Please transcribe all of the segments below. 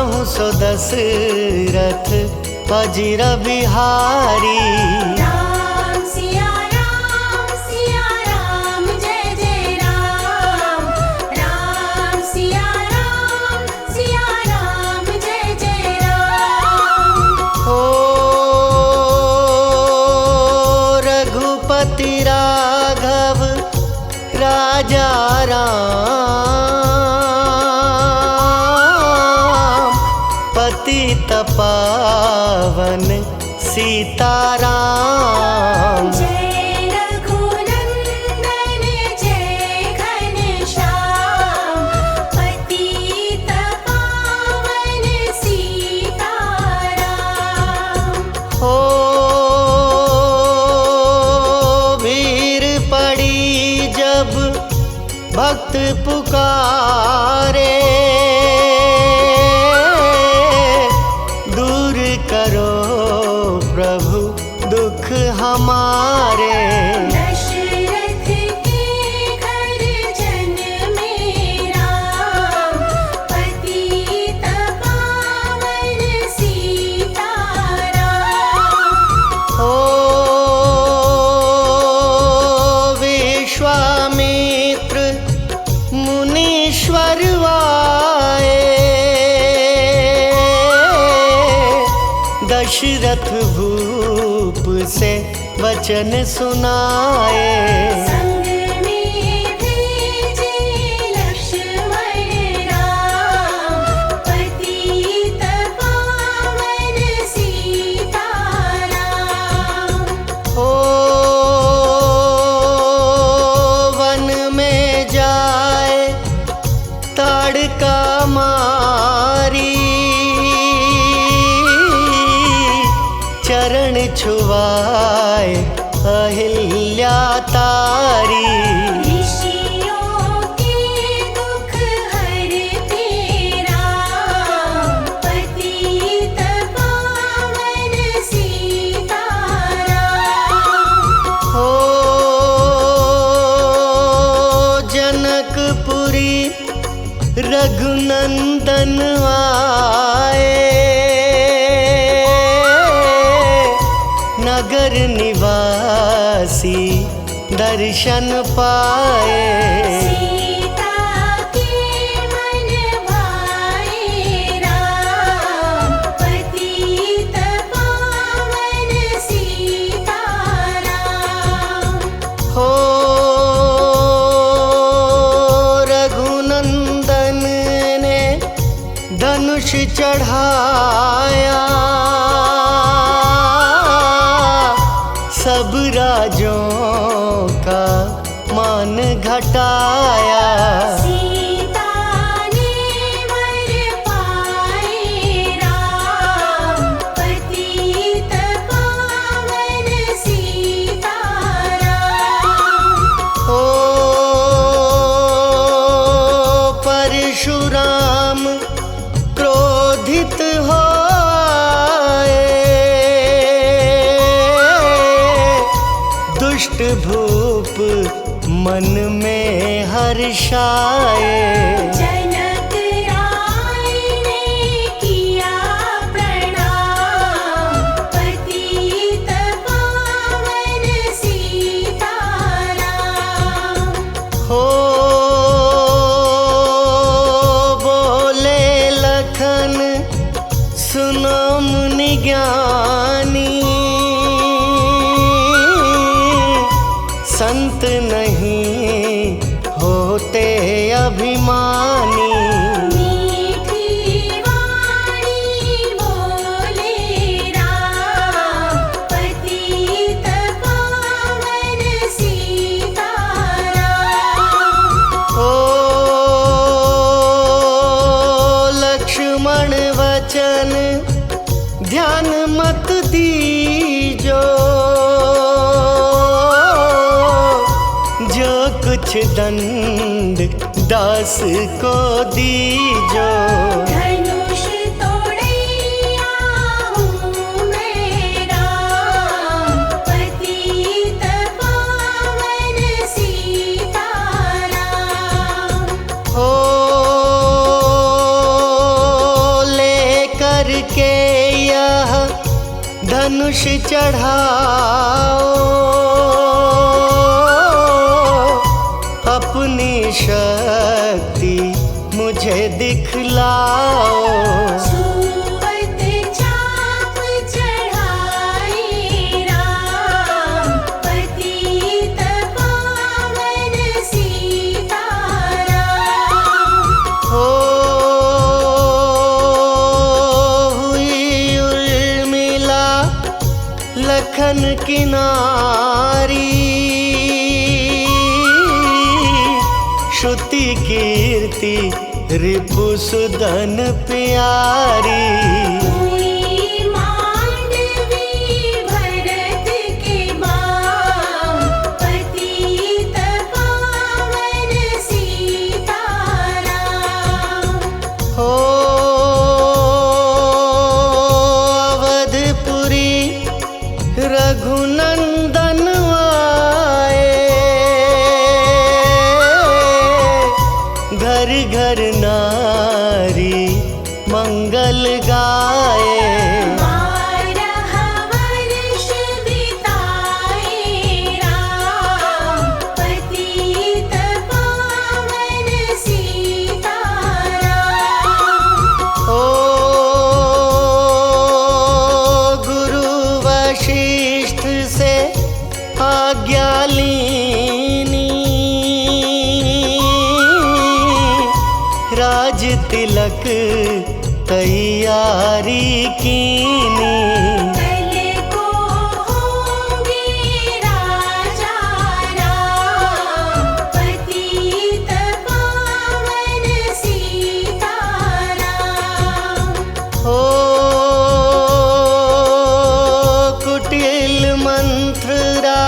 कहूँ सो दशरथ अजिर बिहारी। राम सिया राम जय जय राम। राम सिया राम जय जय राम। हो रघुपति राघव राजा राम, पतित पावन सीताराम। जय रघुनंदन जय घनश्याम, पतित पावन सीताराम। हो भीड़ पड़ी जब भक्त पुकारे, दूर करो प्रभु दुख हमारे। दशरथ के घर जन में राम, पतित पावन सीताराम। हो विश्वामित्र मुनीश्वर आए, दशरथ भूप से वचन सुनाए। संग में भेजे लक्ष्मण राम, पतित पावन सीताराम। हो वन में जाए ताड़का मारी, चरण छुआए अहिल्या तारी। ऋषियों के दुख हरते राम, पतित पावन सीताराम। हो जनकपुरी रघुनंदन आए, नगर निवासी दर्शन पाए। सीता के मन भाए राम, पतित पावन सीताराम। हो रघुनंदन ने धनुष चढ़ाया, सब राजों का मान घटाया। सीता ने वर पाए राम, पतित पावन सीताराम। हो परशुराम क्रोधित होए, दुष्ट भूप मन में हर्षाए। जनक राय ने किया प्रणाम, पतित पावन सीताराम। हो बोले लखन सुनो मुनि ज्ञानी, संत नहीं होते अभिमानी। मीठी वाणी बोले राम, पतित पावन सीताराम। हो लक्ष्मण वचन ध्यान मत दीजो, जो कुछ दंड दास को दीजो। धनुष तोड़ैया हूँ मैं राम, पतित पावन सीताराम। हो ले धनुष चढ़ाओ, अपनी शक्ति मुझे दिखलाओ। सुवत चाप चढ़ाए राम, पतित पावन सीताराम। हो हुई उर्मिला लखन की नारी, श्रुति कीर्ति रिपुसुदन प्यारी। हुई मांडवी भरत के बाम, पतित पावन सीताराम। हो अवधपुरी रघुनंदन आए, घर घर नारी मंगल गाए। बारह वर्ष बिताए राम, पतित पावन सीताराम। ओ गुरु वशिष्ठ से आज्ञा लीनी, राज तिलक तैयारी कीनी। कल को होंगे राजा राम, पतित पावन सीताराम। हो कुटिल मंत्रा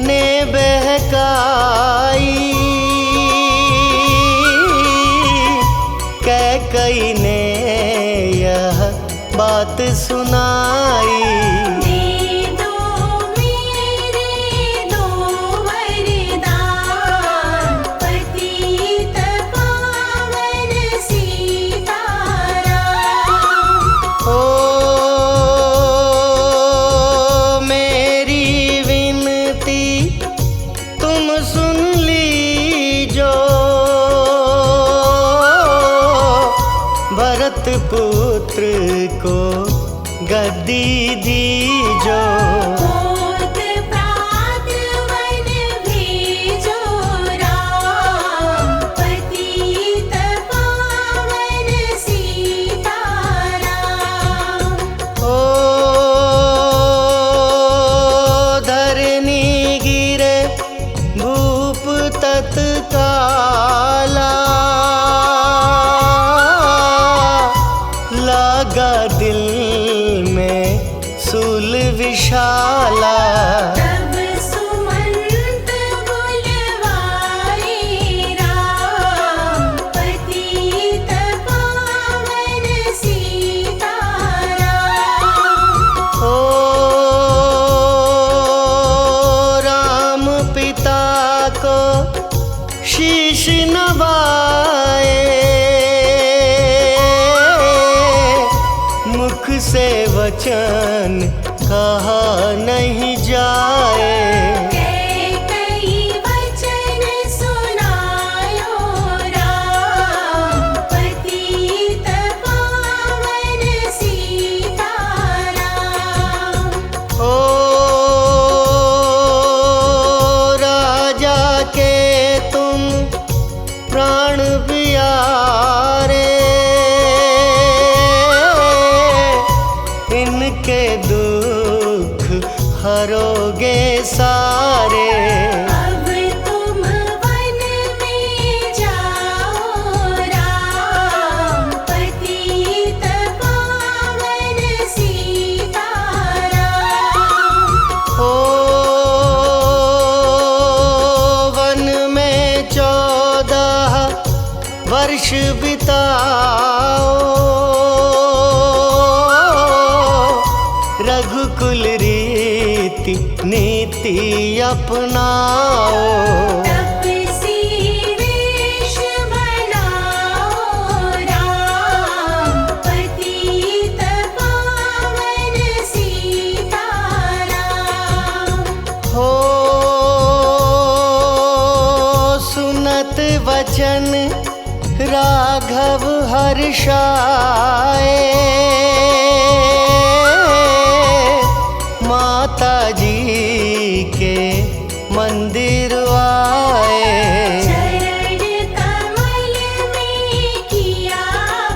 ने बहकाई, कैकई ने यह बात सुनाई। दे दो मेरे दो वरदान, पतित पावन सीताराम। ओ मेरी विनती तुम सुन लीजो, भरत पुत्र को गद्दी दीजो। होत प्रात वन भेजो राम, पतित पावन सीताराम। ओ धरनी गिरे भूप तत्काला, लागा दिल में सूल विशाला। तब सुमंत बुलवाए राम, पतित पावन सीताराम। ओ राम पिता को शीश नवाए, मुख से वचन कहा नहीं जाए। कई वचन सुनायो राम, पतित पावन सीताराम। ओ राजा के तुम प्राण प्यारे, इनके दुख हरोगे सारे। अब तुम वन में जाओ राम, पतित पावन सीताराम। ओ वन में 14 वर्ष बिताओ, रघुकुल रीति नीति अपनाओ। तपसी वेश बनाओ राम, पतित पावन सीताराम। सुनत वचन राघव हर्षाए। माता जी के मंदिर आए। चरण कमल में किया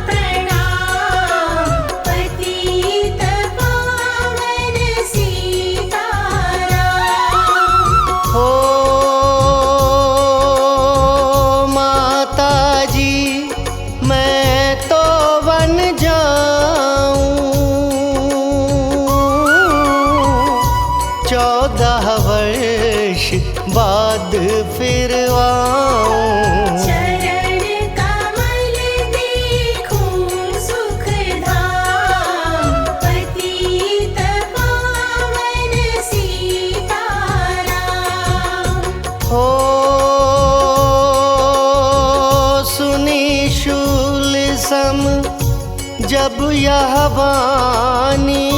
प्रणाम, पतित पावन सीताराम। हो माता जी मैं तो वन जाऊं, 14 वर्ष बाद फिर आऊं। चरण कमल देखूं सुखधाम, पतित पावन सीताराम। हो सुनी शूल सम जब यह वाणी,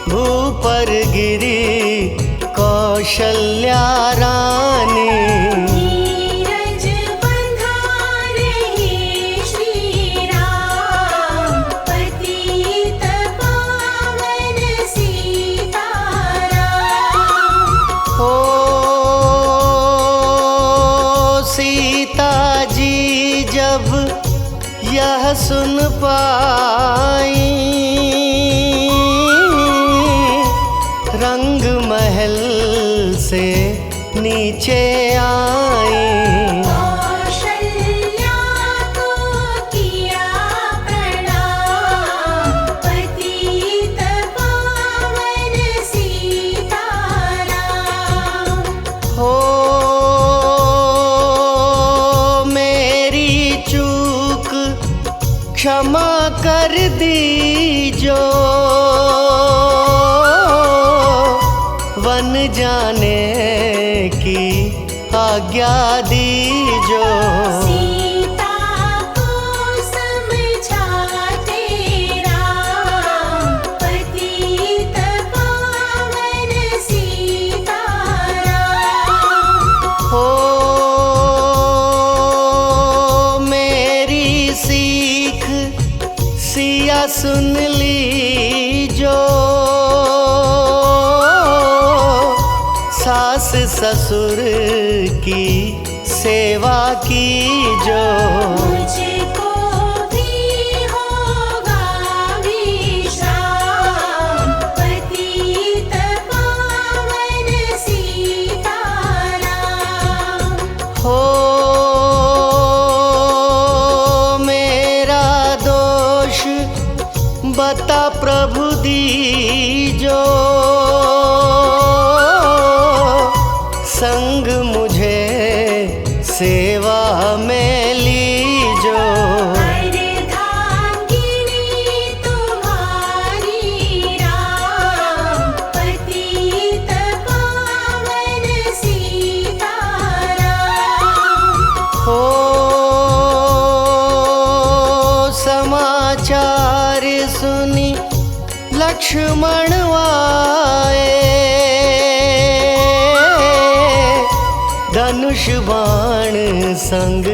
भूपर गिरी कौशल्या रानी। नीरज बंधा रहे श्री राम, पतित पावन सीताराम। हो सीता जी जब यह सुन पाई, रंग महल से नीचे आई। कौशल्या को किया प्रणाम, पतित पावन सीताराम। हो मेरी चूक क्षमा कर दीजो, वन जाने की आज्ञा दीजो। सीता को समझाते राम, पतित पावन सीताराम। हो मेरी सीख सिया सुन लीजो, सास ससुर की सेवा कीजो। मुझको भी होगा विश्राम, पतित पावन सीताराम। हो मेरा दोष बता प्रभु दीजो, संग मुझे सेवा में लीजो। अर्धांगिनी तुम्हारी राम, पतित पावन सीताराम। हो समाचार सुनी लक्ष्मण आए, धनुष बाण संग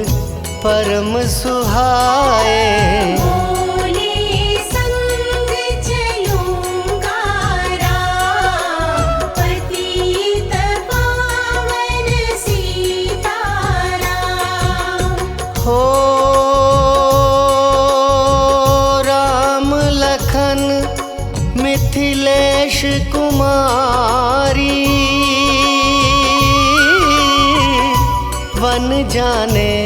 परम सुहाए। बोले संग चलूंगा राम, पतित पावन सीताराम। हो राम लखन मिथिलेश कुमारी, वन जाने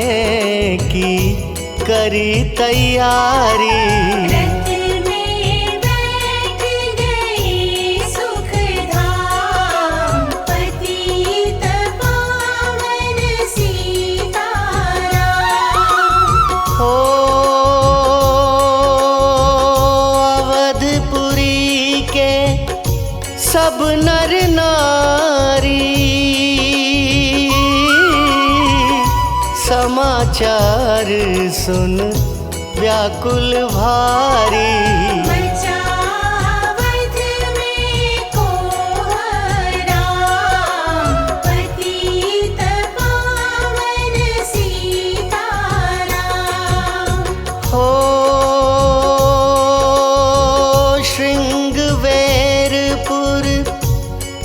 की करी तैयारी। रथ में बैठ गए सुखधाम, पतित पावन सीताराम। हो अवधपुरी के सब नर नारी, समाचार सुन व्याकुल भारी। मचावध में कोहराम, पति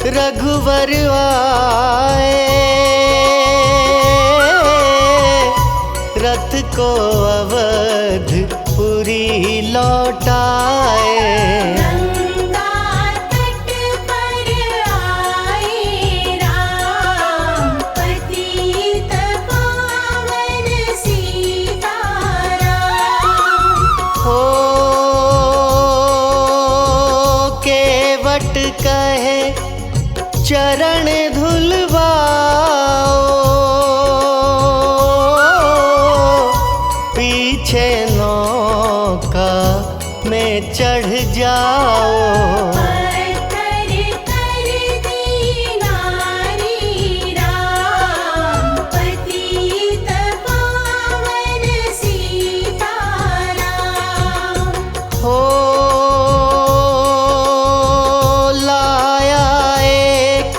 रघुवर आए, रथ को अवधपुरी लौटाए। गंगा तट पर आए राम, पतित पावन सीताराम। हो केवट कहे चरण धुलवाओ, पीछे नौका में चढ़ जाओ। पत्थर कर दीनारी राम, पतित पावन सीताराम। हो लाया एक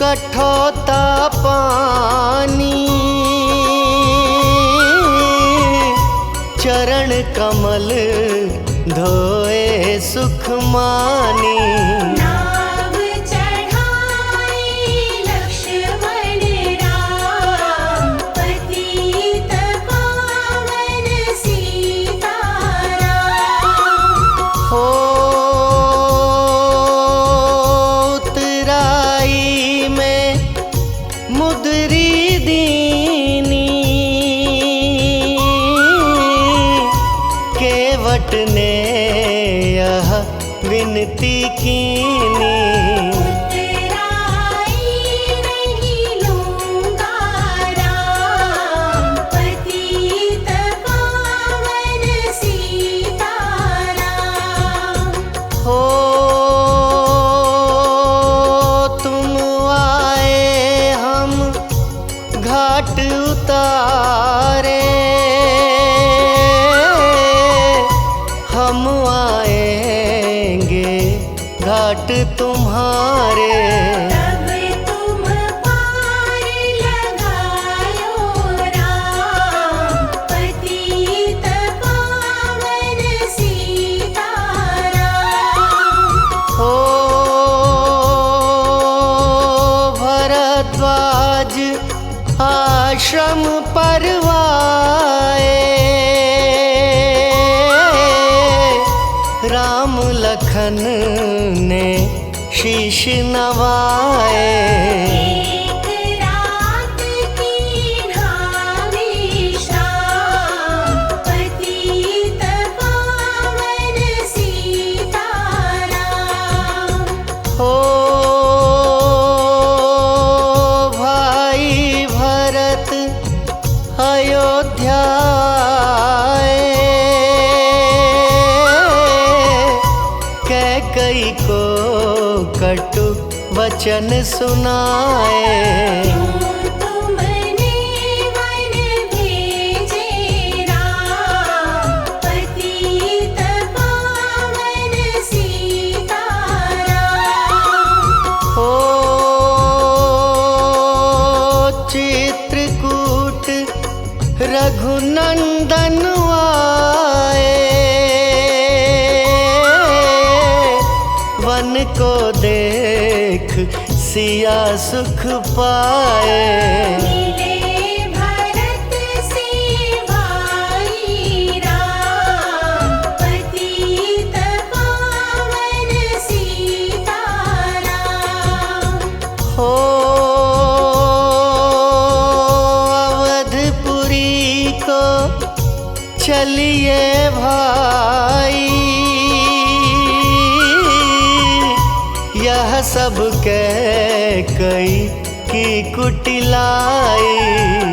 कठौता पानी, चरण कमल धोए सुख मानी। नाव चढ़ाए लक्ष्मण राम, पतित पावन सीताराम। हो उतराई में मुदरी दीनी, केवट ने यह विनती कीनी। उतराई नहीं लूंगा राम, पतित पावन सीताराम। हो तुम आए हम घाट उतारे, हम आएंगे घाट तुम्हारे। तब तुम पार लगायो राम, पतित पावन सीताराम। हो भरद्वाज आश्रम परवाए, राम लखन ने शीश नवाए। एक रात की ढावी शाम, पतित पावन सीताराम। हो भाई भरत अयोध्या आए, कैकई को कटु वचन सुनाए। क्यों तुमने वन भेजे राम, पतित पावन सीताराम। हो चित्रकूट रघुनंदन आए, वन को देख सिया सुख पाए। मिले भरत से भाई राम, पतित पावन सीताराम। हो अवधपुरी को चलिए भाई, यह सब कैकई की कुटिलाई।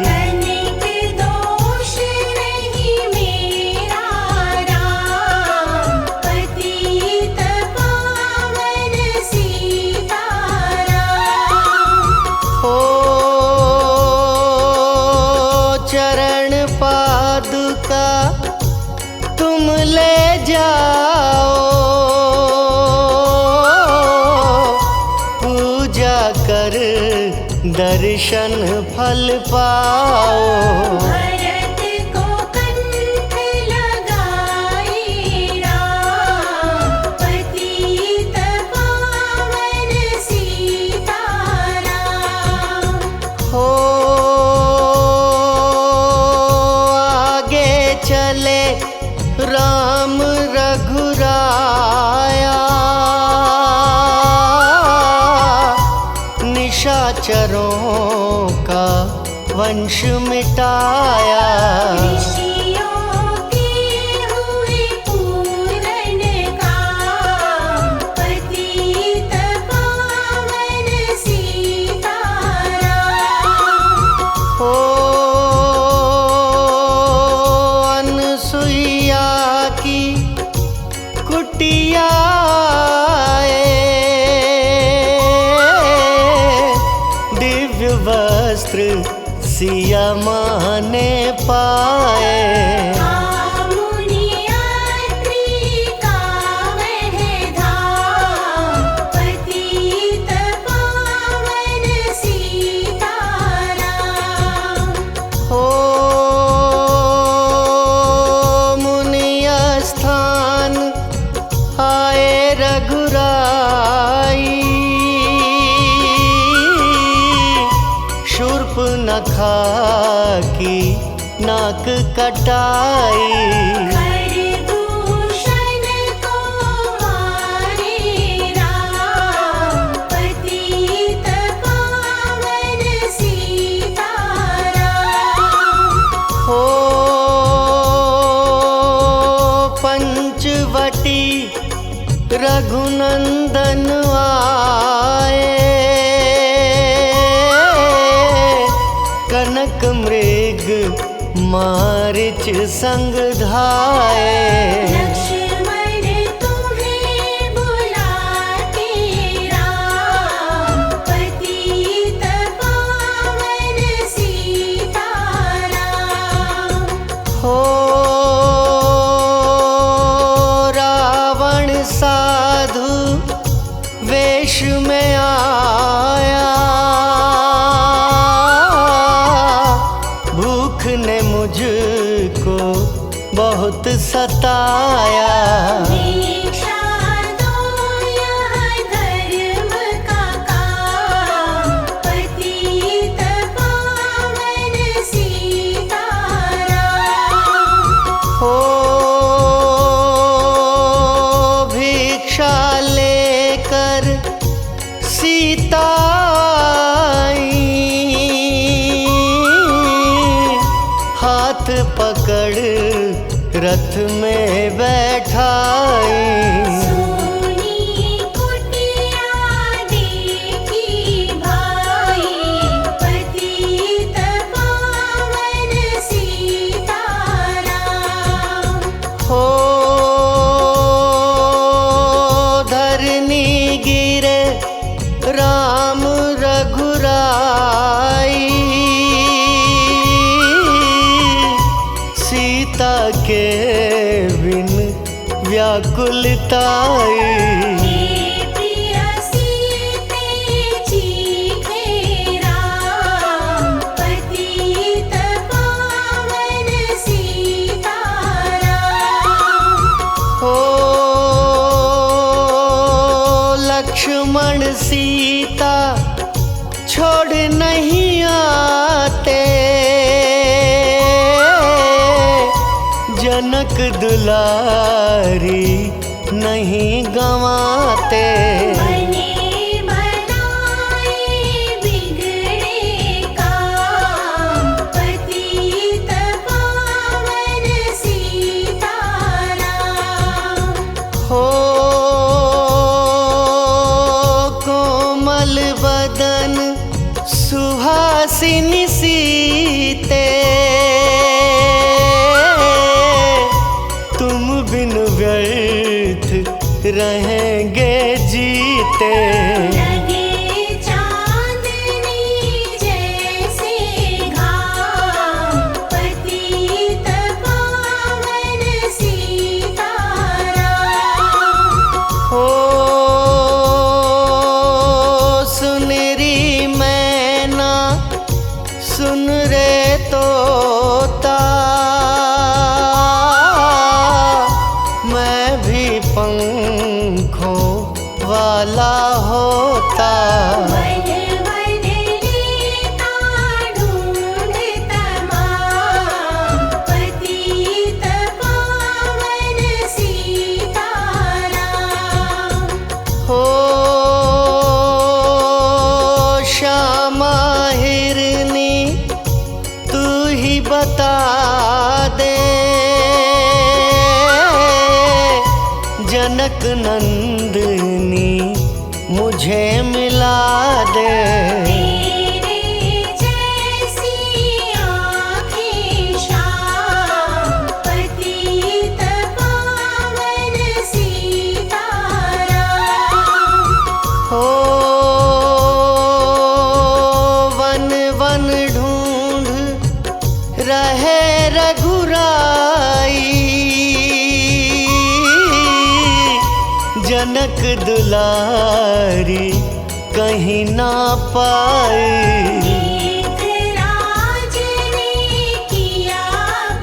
तनिक दोष नहीं मेरा राम, पतित पावन सीताराम। हो चरण पादुका तुम ले जाओ, पूजा कर दर्शन फल पाओ। भरत को कंठ लगाए राम, पतित पावन सीताराम। निशाचरों का वंश मिटाया। ऋषियों के हुए पूर्ण काम, पतित पावन सीताराम। ओ अनसुईया की कुटिया दिव्य वस्त्र सिया माँ ने पाए। मुनियात्री का वह धाम, पतित पावन सीताराम। हो मुनिया स्थान आए रघुराई, शूर्पणखा की नाक कटाई। खरदूषण को मारे राम, पतित पावन सीताराम। हो पंचवटी रघुनंदन आए, कनक मृग मारिच संग धाए। लक्ष्मण तुम्हें बुलाते राम, पतित पावन सीताराम। हो रावण साधु वेश में आया, भूख ने मुझको बहुत सताया। दीक्षा दो यह धर्म का काम, पतित पावन सीताराम। हो भिक्षा लेकर सीता आई, हाथ पकड़ रथ में बैठाई। सोनी कुटिया देखी भाई, पतित पावन सीताराम। हो धरनी गिरे राम रघुराई, सीता के बिन व्याकुलताई। हे प्रिय सीते चीखे राम, पतित पावन सीताराम। हो लक्ष्मण सीता छोड़ नहीं आते, जनक दुलारी नहीं गंवाते। बने बनाए बिगड़े काम, पतित पावन सीताराम। हो कोमल बदन सुहासिनी सीते, तुम बिन व्यर्थ रहेंगे जीते। लगे चांदनी जैसे घाम, पतित पावन सीताराम। हो सुनरी मैना सुन रे तोता, मैं भी पंखों वाला होता। वन वन लेता ढूंढ तमाम, पतित पावन सीताराम। हो श्याम मुझे मिला दे। तेरे जैसी आँखें श्याम पतित पावन सीताराम। हो वन वन ढूंढ रहे रघुराई, जनक दुलारी कहीं ना पाई। मेघराज ने किया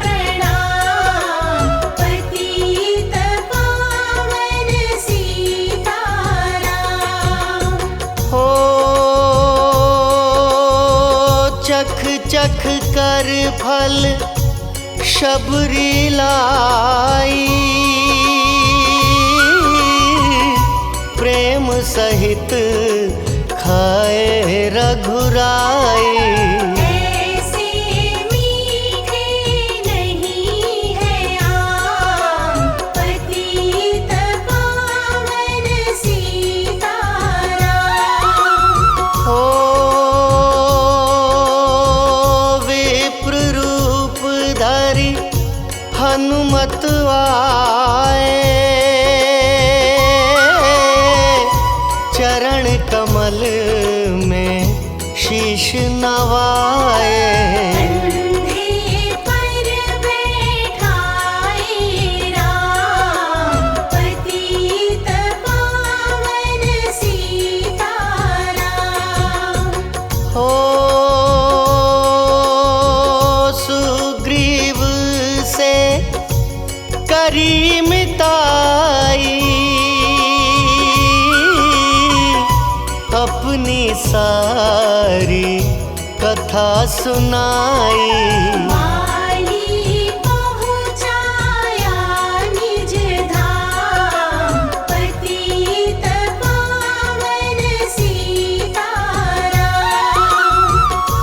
प्रणाम पतित पावन सीताराम। हो चख चख कर फल शबरी लाई, प्रेम सहित खाए रघुराई। ऐसे मीठे नहीं है आम पतित पावन सीताराम। हो विप्र रूप धरि हनुमत आए, चरण कमल में शीश नवाए। कंधे पर बैठाए राम पतित पावन सीताराम। हो सुग्रीव से करी मिताई, अपनी सारी कथा सुनाई। वाली पहुँचाया निज धाम पतित पावन सीताराम।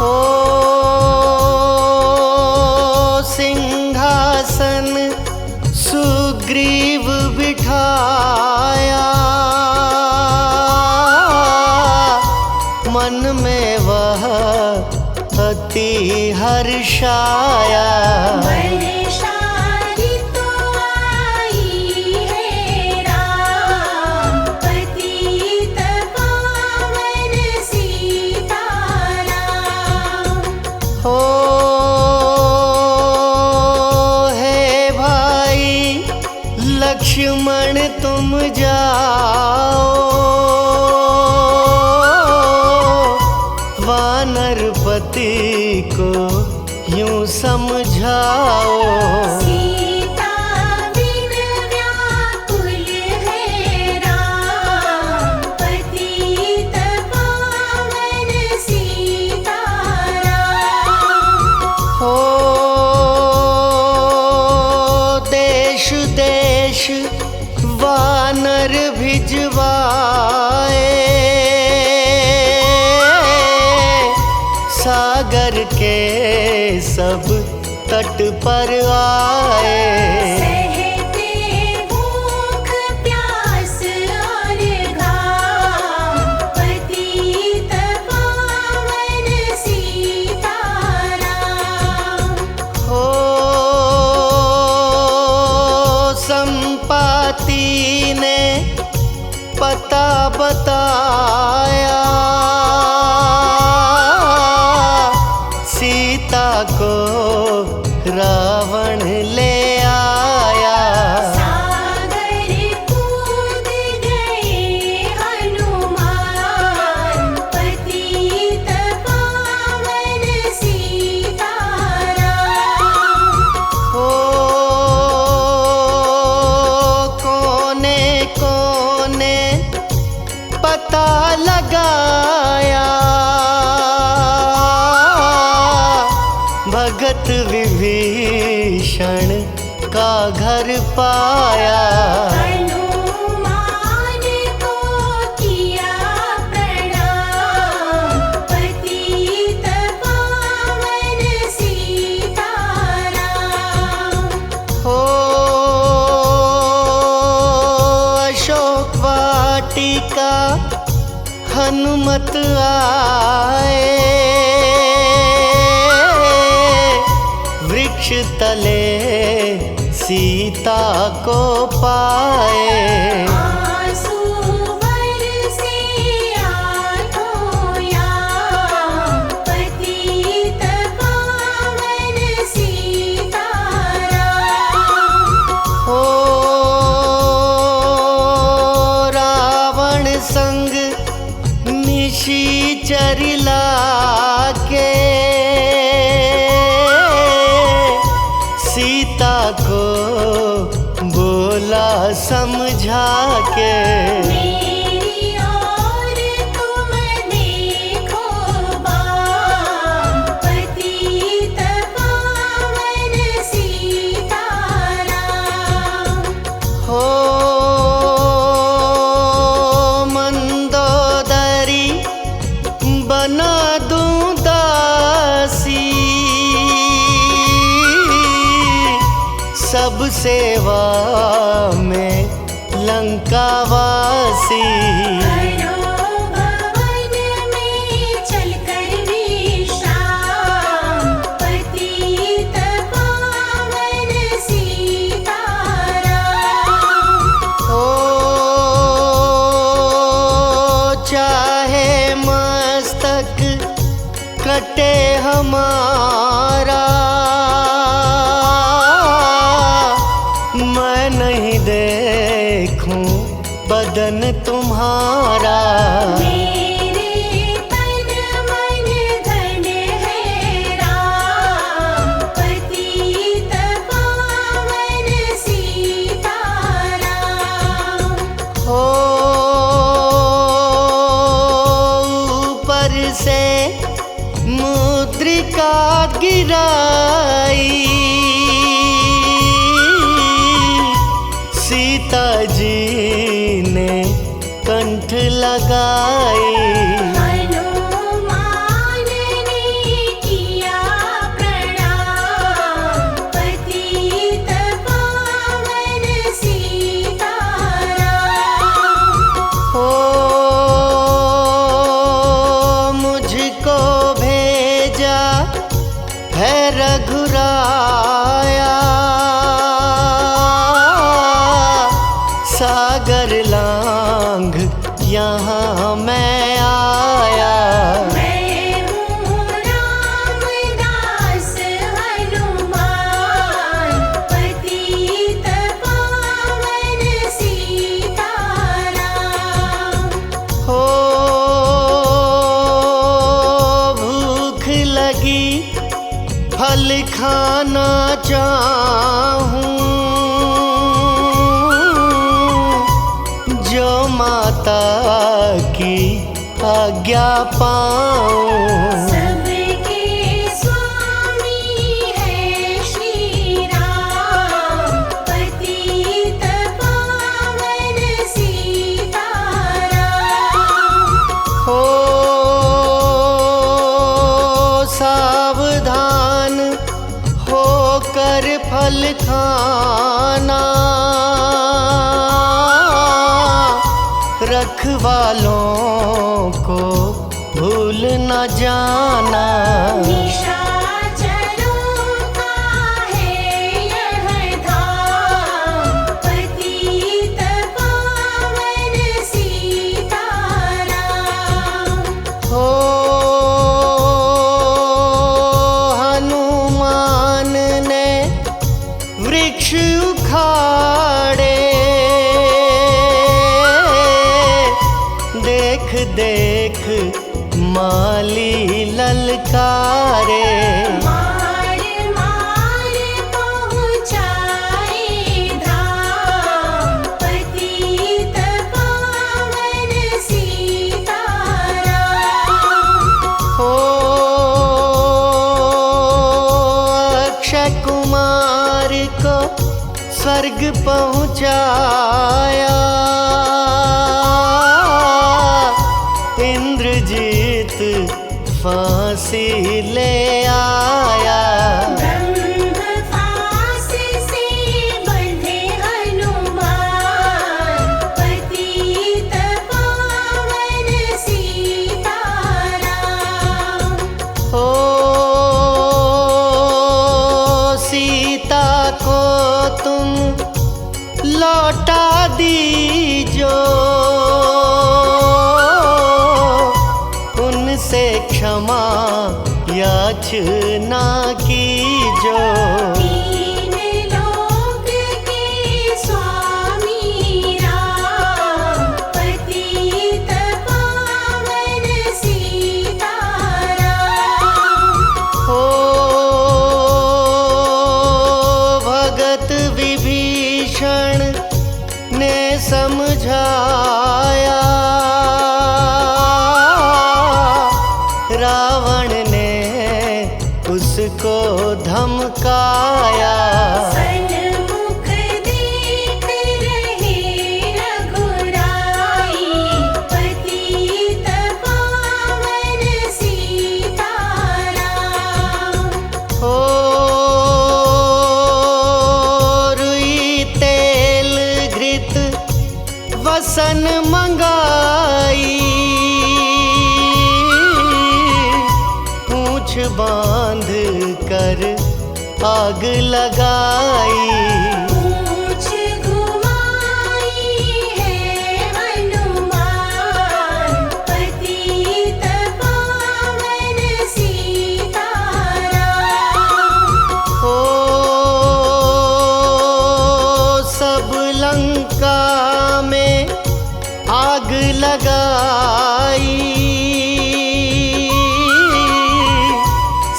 हो सिंहासन सुग्रीव बिठाया, मन में वह अति हर्षाया। बलशाली तो आई है राम पतित पावन सीताराम। हो हे भाई लक्ष्मण तुम जाओ, वानरपति को यूं समझाओ। सीता बिन व्याकुल है राम पतित पावन सीताराम। हो देश देश वानर भिजवाए, सागर के सब तट पर आए। सहते भूख प्यास और घाम पतित पावन सीताराम। हो संपाति ने पता बताया, सीता को रावण ले आया। सागर कूद गए हनुमान पतित पावन सीताराम। हो कोने कोने पता लगाया, भगत विभीषण का घर पाया। हनुमान को किया प्रणाम पतित पावन सीताराम। हो अशोक वाटिका हनुमत आए, वृक्ष तले सीता को पाए। आंसू बरसे आँखों याँ, पतित पावन सीताराम। हो रावण संग निशाचर लाके, सीता को बोला समझा के। मेरी ओर तुम देखो बाम, पतित पावन सीताराम। हो मंदोदरी बना दूं दासी, सब सेवा में लंकावासी। करो भवन में चलकर विश्राम, पतित पावन सीताराम। हो चाहे मस्तक कटे हमारा, मैं नहीं देखूं बदन तुम्हारा। मेरे तन मन धन है राम, पतित पावन सीताराम। हो ऊपर से मुद्रिका गिराई, सीता जी ने कंठ लगाई। हनुमान ने किया प्रणाम, पतित पावन सीताराम। हो मुझको भेजा है रघुराया, सागर लांघ यहाँ मैं आया। मैं हूँ रामदास हनुमान, पतित पावन सीताराम। हो भूख लगी फल खाना चाहूं, जो माता की आज्ञा पाऊं। सबके स्वामी है श्री राम, पतित पावन सीताराम। हो सावधान होकर फल खाना, रखवालों को भूल न जाना। निशाचरों का है यह धाम, पतित पावन सीताराम। हो हनुमान ने वृक्ष उखाड़े, देख देख माली ललकारे। मार मार पहुँचाए धाम, पतित पावन सीताराम। हो अक्षय कुमार को स्वर्ग पहुँचाया, इंद्रजीत फांसी ले आया। ब्रह्म फांस से बंधे हनुमान, पतित पावन सीताराम। रचना की जो। तीन लोक के स्वामी राम, पतित पावन सीताराम। हो भगत विभीषण ने समझाया, रावण ने उसको धमकाया। सन्मुख देख रहे रघुराई, पतित पावन सीताराम। हो रुई तेल घृत वसन मंगाई, पूंछ बांध कर आग लगाई। पूंछ घुमाई है हनुमान, पतित पावन सीताराम। हो सब लंका में आग लगाई,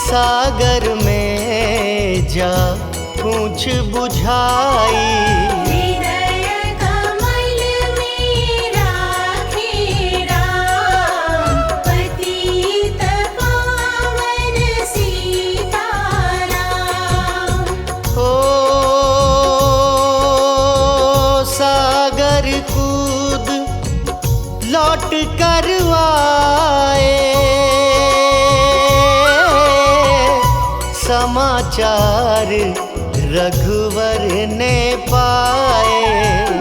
सागर में जा पूंछ बुझाई। हृदय कमल में राखे राम, पतित पावन सीताराम। हो सागर कूद लौट कर आए, समाचार रघुवर ने पाए।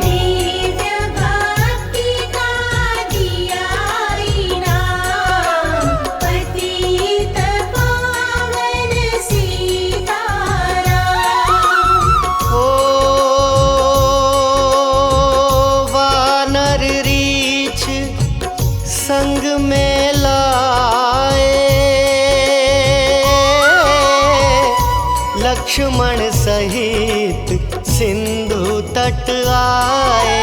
दिव्य भक्ति का दिया इनाम, पतित पावन सीताराम। हो वानर रीछ संग में लाए, लक्ष्मण सहित सिंधु तट आए।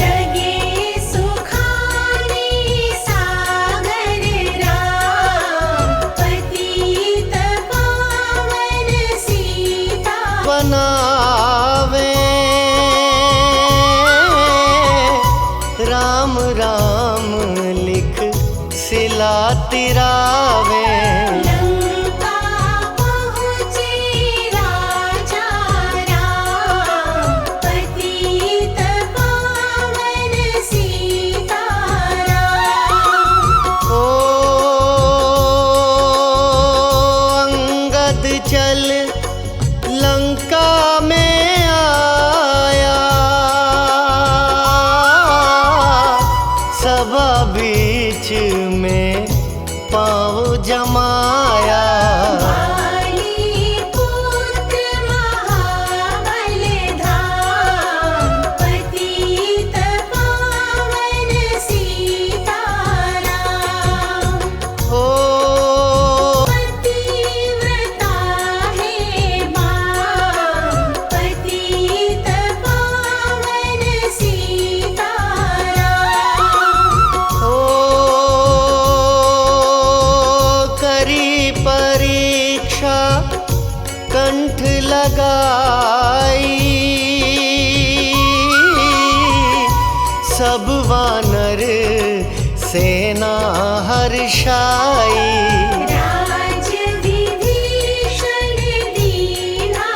लगे सुखाने सागर राम, पतित पावन सीताराम। बनावे राम राम लिख सिला तिरावे। लंका पहुँचे राजा राम, पतित पावन सीताराम। ओ अंगद चल लंका में आया, सभा बीच में पाँव जमाया। बाली पुत्र महाबल धाम, पतित पावन सीताराम। हो पतिव्रता है मां, पतित पावन सीताराम। हो करी परीक्षा कंठ लगाई, सब वानर सेना हर्षाई। राज विभीषण दीना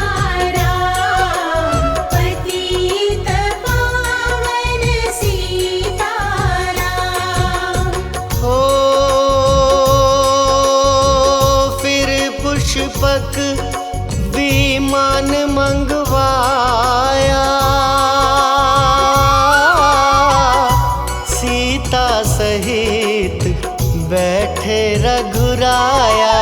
राम, पतित पावन सीताराम। हो फिर पुष्पक विमान मंगवाया, सीता सहित बैठे रघुराया।